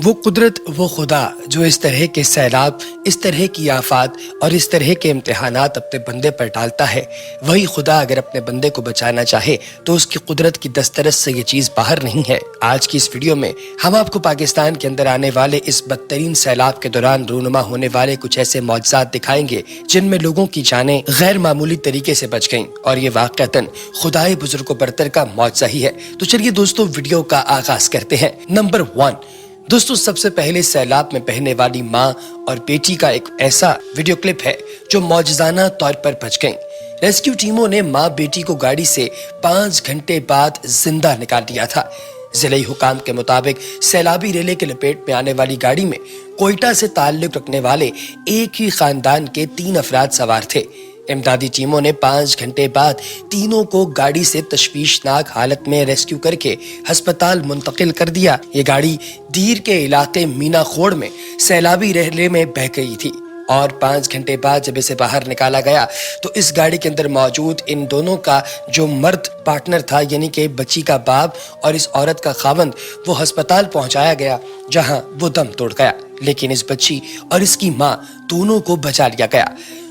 وہ قدرت، وہ خدا جو اس طرح کے سیلاب، اس طرح کی آفات اور اس طرح کے امتحانات اپنے بندے پر ڈالتا ہے، وہی خدا اگر اپنے بندے کو بچانا چاہے تو اس کی قدرت کی دسترس سے یہ چیز باہر نہیں ہے۔ آج کی اس ویڈیو میں ہم آپ کو پاکستان کے اندر آنے والے اس بدترین سیلاب کے دوران رونما ہونے والے کچھ ایسے معجزات دکھائیں گے جن میں لوگوں کی جانیں غیر معمولی طریقے سے بچ گئیں، اور یہ واقعتاً خدائے بزرگ و برتر کا معجزہ ہی ہے۔ تو چلیے دوستو ویڈیو کا آغاز کرتے ہیں۔ نمبر 1 دوستو، سب سے پہلے سیلاب میں بہنے والی ماں اور بیٹی کا ایک ایسا ویڈیو کلپ ہے جو معجزانہ طور پر بچ گئیں۔ ریسکیو ٹیموں نے ماں بیٹی کو گاڑی سے 5 گھنٹے بعد زندہ نکال دیا تھا۔ ضلعی حکام کے مطابق سیلابی ریلے کے لپیٹ میں آنے والی گاڑی میں کوئٹہ سے تعلق رکھنے والے ایک ہی خاندان کے 3 افراد سوار تھے۔ امدادی ٹیموں نے 5 گھنٹے بعد تینوں کو گاڑی سے تشویشناک حالت میں ریسکیو کر کے ہسپتال منتقل کر دیا۔ یہ گاڑی دیر کے علاقے مینا خوڑ میں سیلابی ریلے میں بہہ گئی تھی، اور 5 گھنٹے بعد جب اسے باہر نکالا گیا تو اس گاڑی کے اندر موجود ان دونوں کا جو مرد پارٹنر تھا، یعنی کہ بچی کا باپ اور اس عورت کا خاوند، وہ ہسپتال پہنچایا گیا جہاں وہ دم توڑ گیا، لیکن اس بچی اور اس کی ماں دونوں کو بچا لیا گیا۔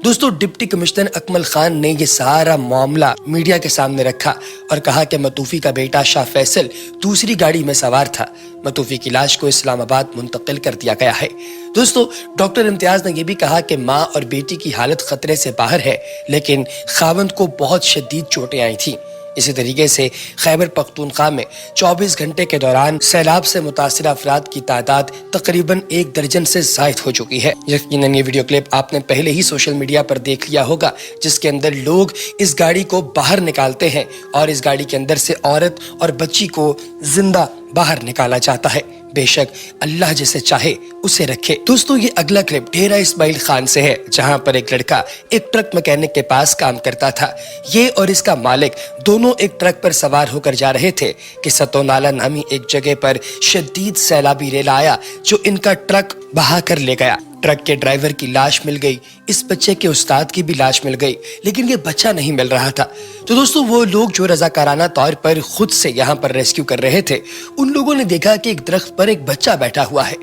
دوستو، ڈپٹی کمشنر اکمل خان نے یہ سارا معاملہ میڈیا کے سامنے رکھا اور کہا کہ متوفی کا بیٹا شاہ فیصل دوسری گاڑی میں سوار تھا۔ متوفی کی لاش کو اسلام آباد منتقل کر دیا گیا ہے۔ دوستو، ڈاکٹر امتیاز نے یہ بھی کہا کہ ماں اور بیٹی کی حالت خطرے سے باہر ہے، لیکن خاوند کو بہت شدید چوٹیں آئی تھیں۔ اسی طریقے سے خیبر پختونخوا میں 24 گھنٹے کے دوران سیلاب سے متاثرہ افراد کی تعداد تقریباً 1 درجن سے زائد ہو چکی ہے۔ یقیناً یہ ویڈیو کلپ آپ نے پہلے ہی سوشل میڈیا پر دیکھ لیا ہوگا، جس کے اندر لوگ اس گاڑی کو باہر نکالتے ہیں اور اس گاڑی کے اندر سے عورت اور بچی کو زندہ باہر نکالا جاتا ہے۔ بے شک اللہ جسے چاہے اسے رکھے۔ دوستو، یہ اگلا کلپ ڈیرہ اسماعیل خان سے ہے، جہاں پر ایک لڑکا ایک ٹرک میکینک کے پاس کام کرتا تھا۔ یہ اور اس کا مالک دونوں ایک ٹرک پر سوار ہو کر جا رہے تھے کہ ستو نالا نامی ایک جگہ پر شدید سیلابی ریل آیا جو ان کا ٹرک بہا کر لے گیا۔ ٹرک کے ڈرائیور کی لاش مل گئی، اس بچے کے استاد کی بھی لاش مل گئی، لیکن یہ بچہ نہیں مل رہا تھا۔ تو دوستو، وہ لوگ جو رضاکارانہ طور پر خود سے یہاں پر ریسکیو کر رہے تھے، ان لوگوں نے دیکھا کہ ایک درخت پر ایک بچہ بیٹھا ہوا ہے۔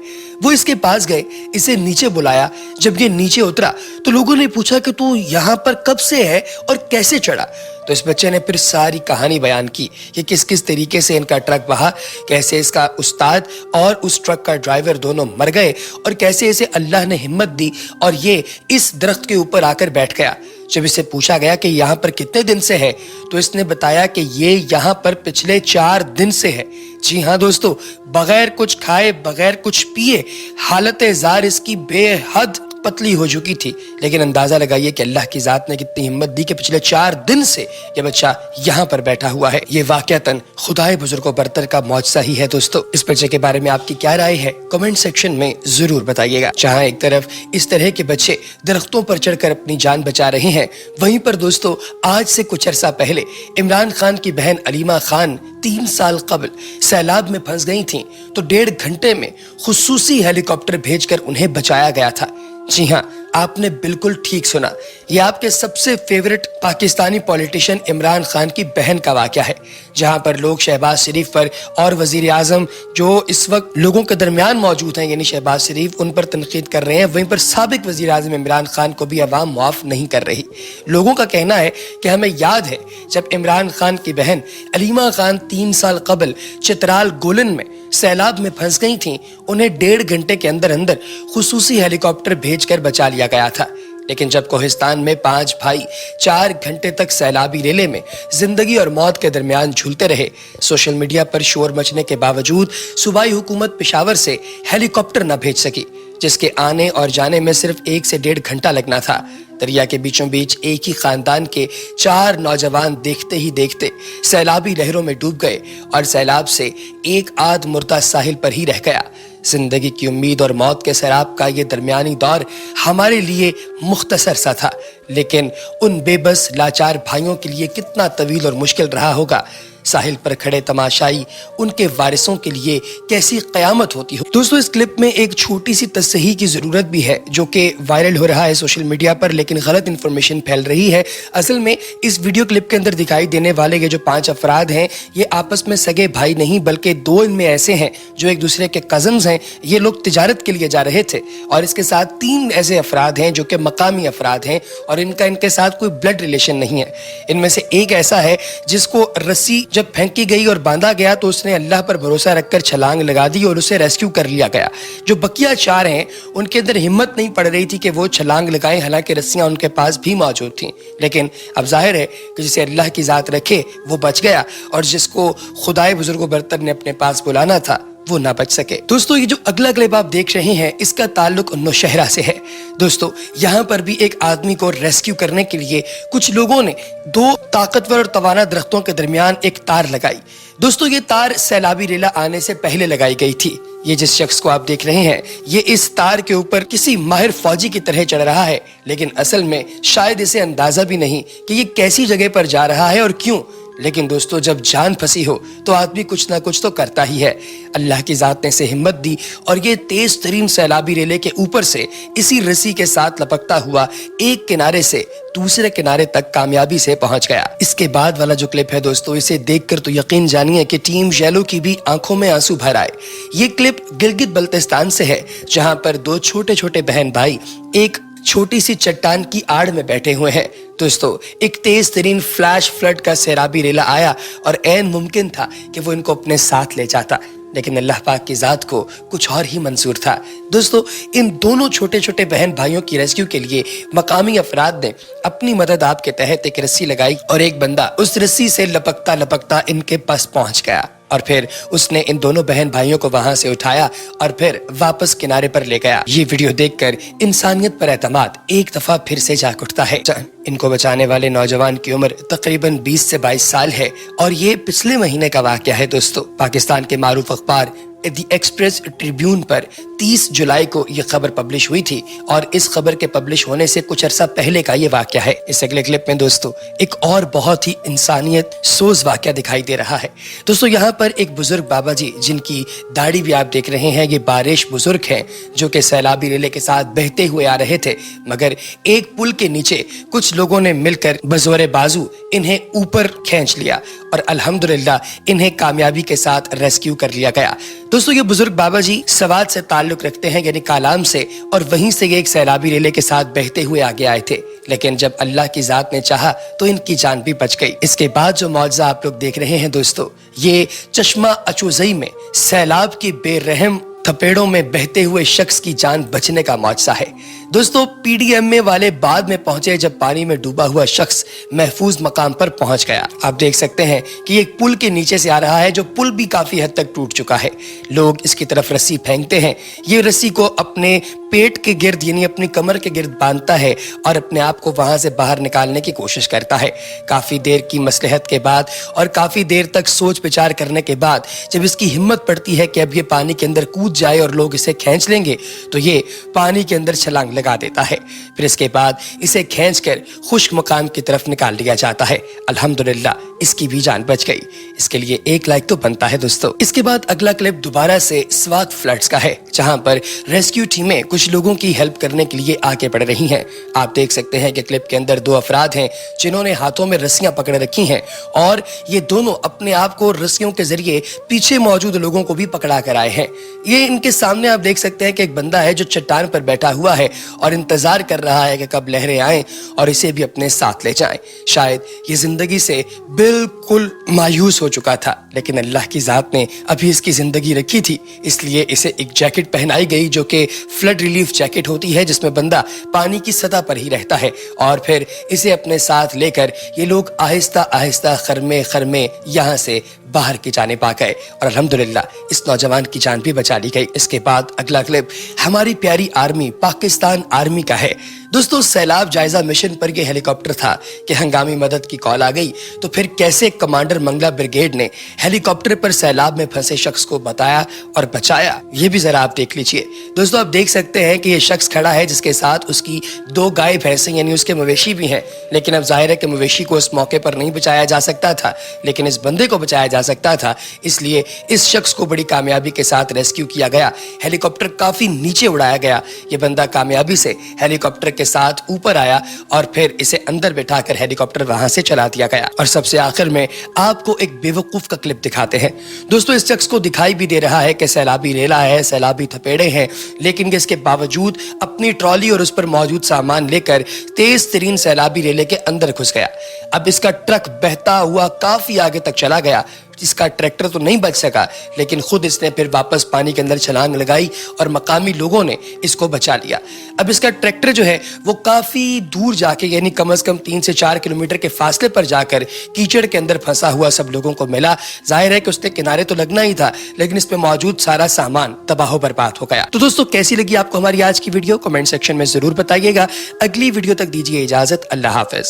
وہ اس کے پاس گئے، اسے نیچے بلایا۔ جب یہ نیچے اترا تو لوگوں نے پوچھا کہ تو یہاں پر کب سے ہے اور کیسے چڑھا؟ تو اس بچے نے پھر ساری کہانی بیان کی کہ کس طریقے سے ان کا ٹرک بہا، کیسے اس کا استاد اور اس ٹرک کا ڈرائیور دونوں مر گئے، اور کیسے اسے اللہ نے ہمت دی اور یہ اس درخت کے اوپر آ کر بیٹھ گیا۔ جب اسے پوچھا گیا کہ یہاں پر کتنے دن سے ہے تو اس نے بتایا کہ یہ یہاں پر پچھلے 4 دن سے ہے۔ جی ہاں دوستو، بغیر کچھ کھائے، بغیر کچھ پیے، حالت زار اس کی بے حد پتلی ہو چکی تھی، لیکن اندازہ لگائیے کہ اللہ کی ذات نے کتنی ہمت دی کہ پچھلے 4 دن سے یہ بچہ یہاں پر بیٹھا ہوا ہے۔ یہ واقعتاً خدائے بزرگ و برتر کا معجزہ ہی ہے۔ دوستو، اس بچے کے بارے میں آپ کی کیا رائے ہے؟ کمنٹ سیکشن میں ضرور بتائیے گا۔ جہاں ایک طرف اس طرح کے بچے درختوں پر چڑھ کر اپنی جان بچا رہے ہیں، وہیں پر دوستو آج سے کچھ عرصہ پہلے عمران خان کی بہن علیمہ خان 3 سال قبل سیلاب میں پھنس گئی تھیں، تو 1.5 گھنٹے میں خصوصی ہیلی کاپٹر بھیج کر انہیں بچایا گیا تھا۔ جی ہاں، آپ نے بالکل ٹھیک سنا، یہ آپ کے سب سے فیورٹ پاکستانی پولیٹیشین عمران خان کی بہن کا واقعہ ہے، جہاں پر لوگ شہباز شریف پر اور وزیر اعظم جو اس وقت لوگوں کے درمیان موجود ہیں، یعنی شہباز شریف، ان پر تنقید کر رہے ہیں، وہیں پر سابق وزیر اعظم عمران خان کو بھی عوام معاف نہیں کر رہی۔ لوگوں کا کہنا ہے کہ ہمیں یاد ہے جب عمران خان کی بہن علیمہ خان 3 سال قبل چترال گولن میں سیلاب میں پھنس گئی تھیں، انہیں 1.5 گھنٹے کے اندر خصوصی ہیلی کاپٹر بھیج کر بچا لیا گیا تھا۔ لیکن جب کوہستان میں 5 بھائی 4 گھنٹے تک سیلابی ریلے میں زندگی اور موت کے درمیان جھولتے رہے، سوشل میڈیا پر شور مچنے کے باوجود صوبائی حکومت پشاور سے ہیلی کاپٹر نہ بھیج سکی، جس کے آنے اور جانے میں صرف 1 سے 1.5 گھنٹہ لگنا تھا۔ دریا کے بیچوں بیچ ایک ہی خاندان کے 4 نوجوان دیکھتے ہی دیکھتے سیلابی لہروں میں ڈوب گئے، اور سیلاب سے ایک آدھ مردہ ساحل پر ہی رہ گیا۔ زندگی کی امید اور موت کے سیلاب کا یہ درمیانی دور ہمارے لیے مختصر سا تھا، لیکن ان بے بس لاچار بھائیوں کے لیے کتنا طویل اور مشکل رہا ہوگا۔ साहिल पर खड़े तमाशाई, उनके वारिसों के लिए कैसी क़यामत होती हो। दोस्तों इस क्लिप में एक छोटी सी तसहीह की ज़रूरत भी है जो कि वायरल हो रहा है सोशल मीडिया पर, लेकिन गलत इन्फॉर्मेशन फैल रही है। असल में इस वीडियो क्लिप के अंदर दिखाई देने वाले ये जो 5 अफराद हैं ये आपस में सगे भाई नहीं बल्कि 2 इनमें ऐसे हैं जो एक दूसरे के कज़न्स हैं। ये लोग तिजारत के लिए जा रहे थे और इसके साथ 3 ऐसे अफराद हैं जो कि मकामी अफराद हैं और इनके साथ कोई ब्लड रिलेशन नहीं है। इनमें से एक ऐसा है जिसको रस्सी जब फेंकी गई और बांधा गया तो उसने अल्लाह पर भरोसा रखकर छलांग लगा दी और उसे रेस्क्यू कर लिया गया। जो बकिया 4 हैं उनके अंदर हिम्मत नहीं पड़ रही थी कि वो छलांग लगाएं, हालांकि रस्सियां उनके पास भी मौजूद थीं। लेकिन अब जाहिर है कि जिसे अल्लाह की ज़ात रखे वो बच गया और जिसको खुदाए बुजुर्ग बरतर ने अपने पास बुलाना था वो ना बच सके। दोस्तों ये जो अगला क्लिप आप देख रहे हैं इसका ताल्लुक नौशहरा से है। दोस्तों यहाँ पर भी एक आदमी को रेस्क्यू करने के लिए कुछ लोगों ने 2 ताकतवर और तवाना दरख्तों के दरमियान एक तार लगाई। दोस्तों ये तार सैलाबी रेला आने से पहले लगाई गई थी। ये जिस शख्स को आप देख रहे हैं ये इस तार के ऊपर किसी माहिर फौजी की तरह चढ़ रहा है, लेकिन असल में शायद इसे अंदाजा भी नहीं कि ये कैसी जगह पर जा रहा है और क्यों। लेकिन दोस्तों जब जान फंसी हो तो आदमी कुछ ना कुछ तो करता ही है। अल्लाह की ज़ात ने इसे हिम्मत दी और ये तेज तरीन सैलाबी रेले के ऊपर से इसी रस्सी के साथ लपकता हुआ एक किनारे से दूसरे किनारे तक कामयाबी से पहुंच गया। इसके बाद वाला जो क्लिप है दोस्तों इसे देखकर तो यकीन जानिए कि टीम येलो की भी आंखों में आंसू भर आए। ये क्लिप गिलगित बल्तिस्तान से है जहां पर 2 छोटे छोटे बहन भाई एक छोटी सी चट्टान की आड़ में बैठे हुए हैं। दोस्तों एक तेज तरीन फ्लैश फ्लड का सैलाबी रेला आया और ऐन मुमकिन था कि वो इनको अपने साथ ले जाता, लेकिन अल्लाह पाक की ज़ात को कुछ और ही मंजूर था। दोस्तों इन दोनों छोटे छोटे बहन भाइयों की रेस्क्यू के लिए मकामी अफराद ने अपनी मदद आपके तहत एक रस्सी लगाई और एक बंदा उस रस्सी से लपकता लपकता इनके पास पहुंच गया और फिर उसने इन दोनों बहन भाइयों को वहां से उठाया और फिर वापस किनारे पर ले गया। ये वीडियो देखकर इंसानियत पर एतमाद एक दफा फिर से जाग उठता है। इनको बचाने वाले नौजवान की उम्र तकरीबन 20 से 22 साल है और ये पिछले महीने का वाकया है। दोस्तों पाकिस्तान के मारूफ अखबार द एक्सप्रेस ट्रिब्यून पर 30 जुलाई को ये खबर पब्लिश हुई थी और इस खबर के पब्लिश होने से कुछ अरसा पहले का ये वाकया है। इस अगले क्लिप में दोस्तों एक और बहुत ही इंसानियत सोज वाकया दिखाई दे रहा है। दोस्तों यहाँ पर एक बुजुर्ग बाबा जी जिनकी दाढ़ी भी आप देख रहे हैं, ये बारिश बुजुर्ग हैं जो कि सैलाबी रेले के साथ बहते हुए आ रहे थे, मगर एक पुल के नीचे कुछ लोगों ने मिलकर बज़ोरे बाजू इन्हें ऊपर खींच लिया और अल्हम्दुलिल्लाह इन्हें कामयाबी के साथ रेस्क्यू कर लिया गया। दोस्तों ये बुजुर्ग बाबा जी सवात से ताल्लुक रखते हैं यानी कालाम से, और वहीं से ये एक सैलाबी रेले के साथ बहते हुए आगे आए थे, लेकिन जब अल्लाह की ज़ात ने चाहा तो इनकी जान भी बच गई। इसके बाद जो मौजज़ा आप लोग देख रहे हैं दोस्तों ये चश्मा अचूज़ई में सैलाब की बेरहम थपेड़ों में बहते हुए शख्स की जान बचने का मौजज़ा है। दोस्तों पीडीएमए वाले बाद में पहुंचे जब पानी में डूबा हुआ शख्स महफूज मकाम पर पहुंच गया। आप देख सकते हैं कि एक पुल के नीचे से आ रहा है जो पुल भी काफी हद तक टूट चुका है। लोग इसकी तरफ रस्सी फेंकते हैं, ये रस्सी को अपने पेट के गिर्द यानी अपनी कमर के गिर्द बांधता है और अपने आप को वहां से बाहर निकालने की कोशिश करता है। काफी देर की मसलहत के बाद और काफी देर तक सोच विचार करने के बाद जब इसकी हिम्मत पड़ती है कि अब ये पानी के अंदर कूद जाए और लोग इसे खींच लेंगे तो ये पानी के अंदर छलांग लगा देता है। फिर इसके बाद इसे खींचकर खुश्क मकाम की तरफ निकाल लिया जाता है। अल्हम्दुलिल्लाह इसकी भी जान बच गई। इसके लिए 1 लाइक तो बनता है दोस्तों। इसके बाद अगला क्लिप दोबारा से स्वात फ्लड्स का है जहां पर रेस्क्यू टीमें कुछ लोगों की हेल्प करने के लिए आगे बढ़ रही हैं। आप देख सकते हैं कि क्लिप के अंदर 2 अफराद हैं जिन्होंने हाथों में रस्सियां पकड़ रखी हैं और ये दोनों अपने आप को रस्सियों के जरिए पीछे मौजूद लोगों को भी पकड़ा कर आए हैं। ये इनके सामने आप देख सकते हैं कि एक बंदा है जो चट्टान पर बैठा हुआ है और इंतजार कर रहा है कि कब लहरें आएं और इसे भी अपने साथ ले जाएं। शायद ये जिंदगी से बिल्कुल मायूस हो चुका था, लेकिन अल्लाह की ज़ात ने अभी इसकी जिंदगी रखी थी, इसलिए इसे एक जैकेट पहनाई गई जो कि फ्लड रिलीफ जैकेट होती है जिसमें बंदा पानी की सतह पर ही रहता है और फिर इसे अपने साथ लेकर ये लोग आहिस्ता आहिस्ता खरमे खरमे यहाँ से बाहर की जानिब आ गए और अल्हम्दुलिल्लाह इस नौजवान की जान भी बचा ली गई। इसके बाद अगला क्लिप हमारी प्यारी आर्मी पाकिस्तान आर्मी का है। दोस्तों सैलाब जायजा मिशन पर यह हेलीकॉप्टर था कि हंगामी मदद की कॉल आ गई तो फिर कैसे कमांडर मंगला ब्रिगेड ने हेलीकॉप्टर पर सैलाब में फंसे शख्स को बताया और बचाया, ये भी जरा आप देख लीजिए। दोस्तों आप देख सकते हैं कि ये शख्स खड़ा है जिसके साथ उसकी 2 गाय भैंसें यानी उसके मवेशी भी हैं, लेकिन अब जाहिर है कि मवेशी को उस मौके पर नहीं बचाया जा सकता था, लेकिन इस बंदे को बचाया जा सकता था। इसलिए इस शख्स को बड़ी कामयाबी के साथ रेस्क्यू किया गया। हेलीकॉप्टर काफी नीचे उड़ाया गया। ये बंदा कामयाबी से हेलीकॉप्टर के साथ ऊपर आया और फिर इसे अंदर बिठाकर हेलीकॉप्टर वहां से चला दिया गया। और सबसे आखिर में आपको एक बेवकूफ का क्लिप दिखाते हैं। दोस्तों इस शख्स को दिखाई भी दे रहा है कि सैलाबी रेला है, सैलाबी थपेड़े हैं, लेकिन इसके बावजूद अपनी ट्रॉली और उस पर मौजूद सामान लेकर तेज तरीन सैलाबी रेले के अंदर घुस गया। अब इसका ट्रक बहता हुआ काफी आगे तक चला गया। इसका ट्रैक्टर तो नहीं बच सका, लेकिन खुद इसने फिर वापस पानी के अंदर छलांग लगाई और मकामी लोगों ने इसको बचा लिया। अब इसका ट्रैक्टर जो है वो काफी दूर जाके यानी कम से कम 3 से 4 किलोमीटर के फासले पर जाकर कीचड़ के अंदर फंसा हुआ सब लोगों को मिला। जाहिर है कि उसने किनारे तो लगना ही था, लेकिन इसमें मौजूद सारा सामान तबाह बर्बाद हो गया। तो दोस्तों कैसी लगी आपको हमारी आज की वीडियो, कमेंट सेक्शन में जरूर बताइएगा। अगली वीडियो तक दीजिए इजाजत। अल्लाह हाफिज।